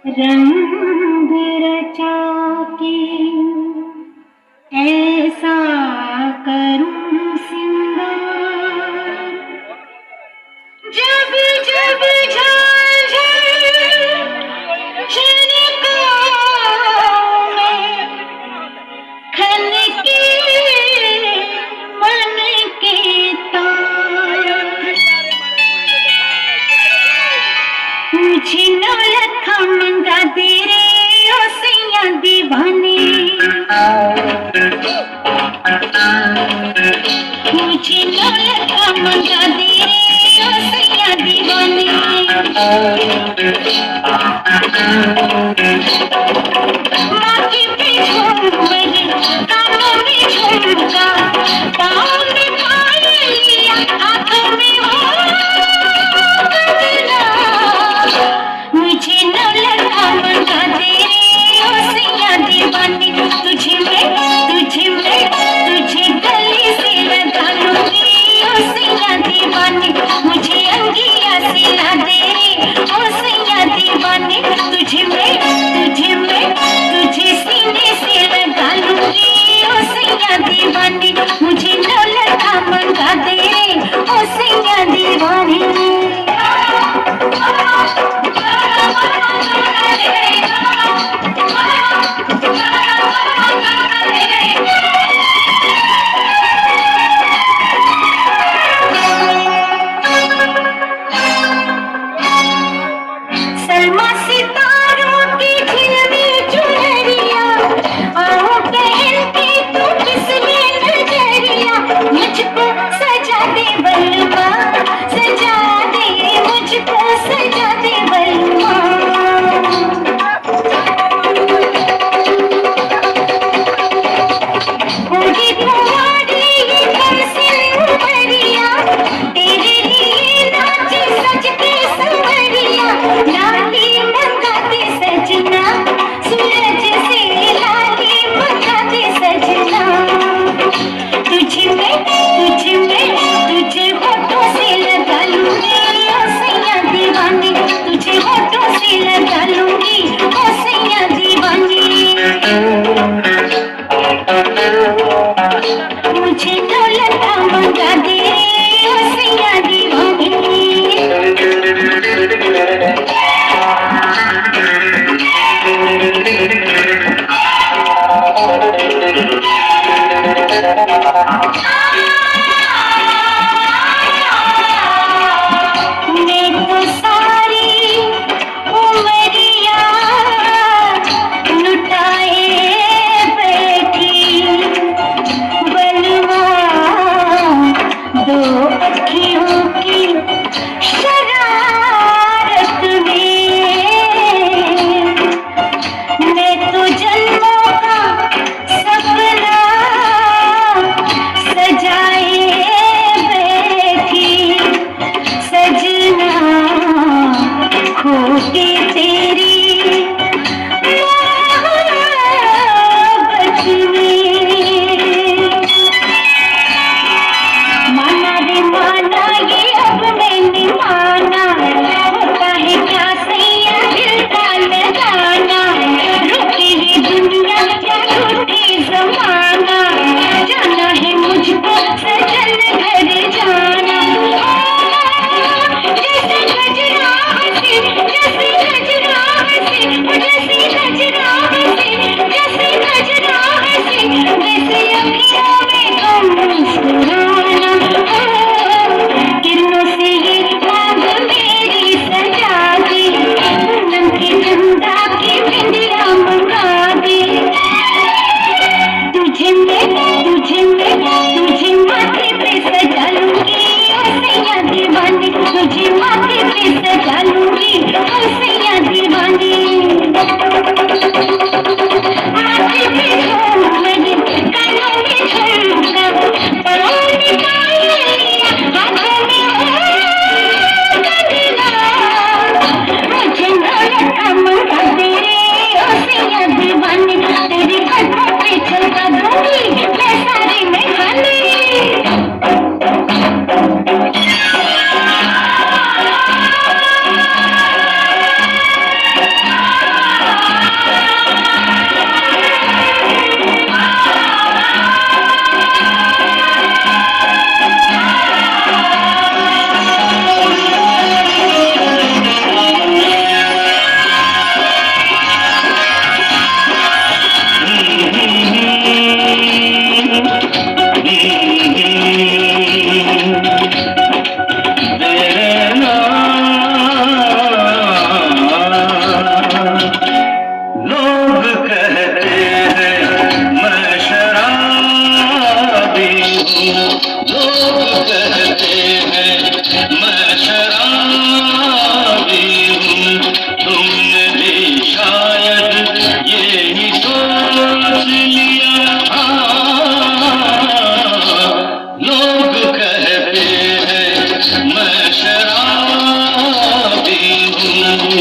रंग रचा के ऐसा करूं सिंगार, जब जब झांझर छनकाऊं मैं, खनके मन के तार। मुझे नौलखा मंगा दे रे ओ सैया दीवाने, मुझे नौलखा मंगा दे रे ओ सैया दीवाने। माथे पे झूमर, कानों में झुमका, पाँव में पायलिया, हाथों में हो कंगना। मुझे नौलखा मंगा दे रे ओ सैया दीवाने। तुझे गले से लगा लूंगी ओ सैया दीवाने। मुझे अंगिया सिला दे रे ओ सैया दीवाने। तुझे सीने से लगा लूंगी ओ सैया दीवाने। मुझे नौलखा मंगा दे रे ओ सैया दीवाने। सलमा सितारों की झिलमिल चुनरिया, आओ पहन के तू फिसले नजरिया। मुझको सजा दे बलमा, सजा दे मुझको, सजा दे बलमा। बूढ़ी कुंवारी ये कमसिन उमरिया, तेरे लिए नाचे सज के संवरिया। लाली मंगाते सजना, सूरज से लाली मंगाते सजना। तुझे होठों से लगा लूंगी ओ सैया दीवानी। तुझे होठों से लगा लूंगी ओ सैया दीवानी। मुझे नौलखा मंगा दे ओ सैया दीवानी।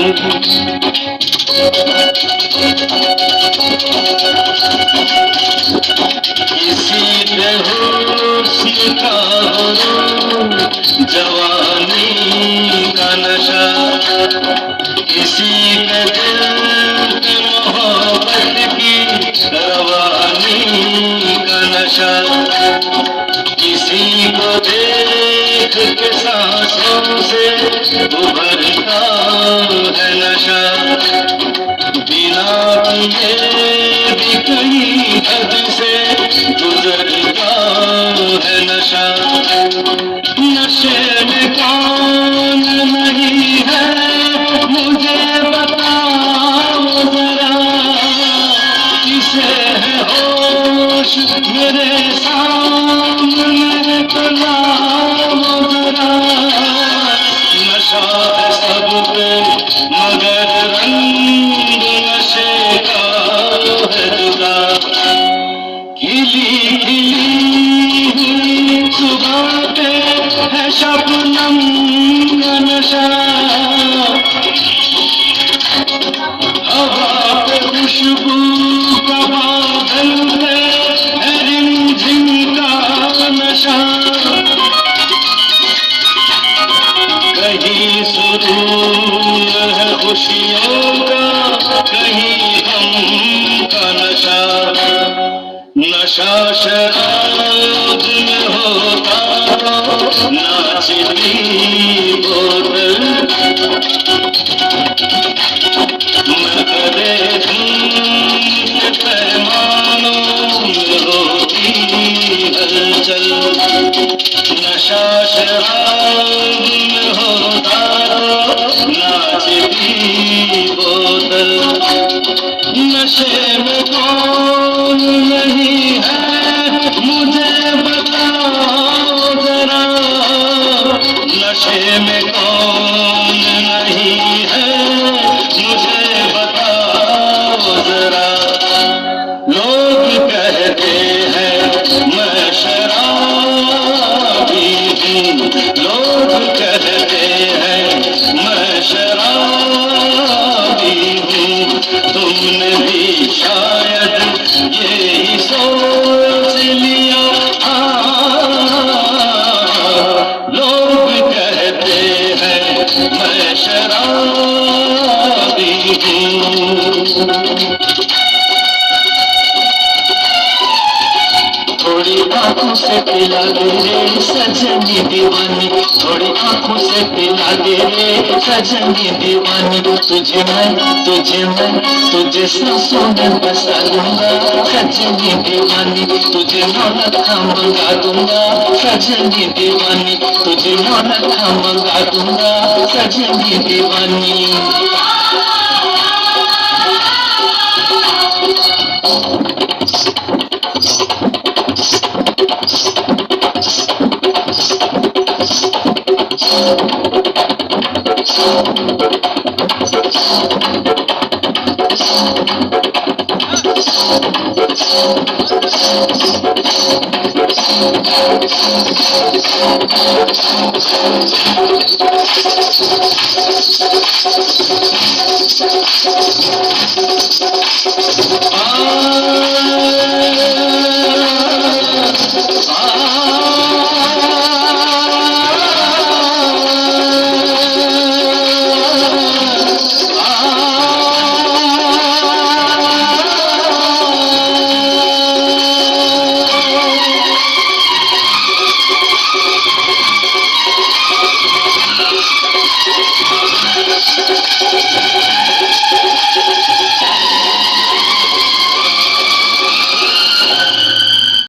किसी पे हुस्न का जवानी का नशा, किसी पे दिल पे मोहब्बत की रवानी का नशा, किसी को देख के सांसों से उभरता है नशा, बिना किए भी कहीं हद से गुजरता है नशा। नशे में कौन नहीं है मुझे बताओ जरा, किसे है होश मेरे सामने तो लाओ जरा। नशा है सब पे मगर रंग नशे का है जुदा, खिली खिली सुबह पे है शबनम का नशा, हवा पे खुशबू का बादल पे है रिमझिम का नशा, कहीं सुरूर है खुशियों का, कहीं गम का नशा। नशा शराब में होता नाचती बोतल, मकरे धुन के पैमानों में होती हलचल। नशा शराब में होता नाचती बोतल, नशे में कौन नहीं है मुझे बताओ जरा, नशे में कौन नहीं है मुझे बताओ जरा। लोग कहते हैं मैं शराबी हूँ, लोग कहते हैं मैं शराबी हूँ, तुमने भी शायद यही सोच लिया। लोग कहते हैं मैं शराबी हूँ। थोड़ी आंखों से पिला दे रे सजनी दीवानी, थोड़ी आंखों से पिला दे रे सजनी दीवानी, तुझे मैं तुझे सांसों में बसा लूंगा सजनी दीवानी, तुझे नौलखा मंगा दूंगा सजनी दीवानी, तुझे नौलखा मंगा दूंगा सजनी दीवानी।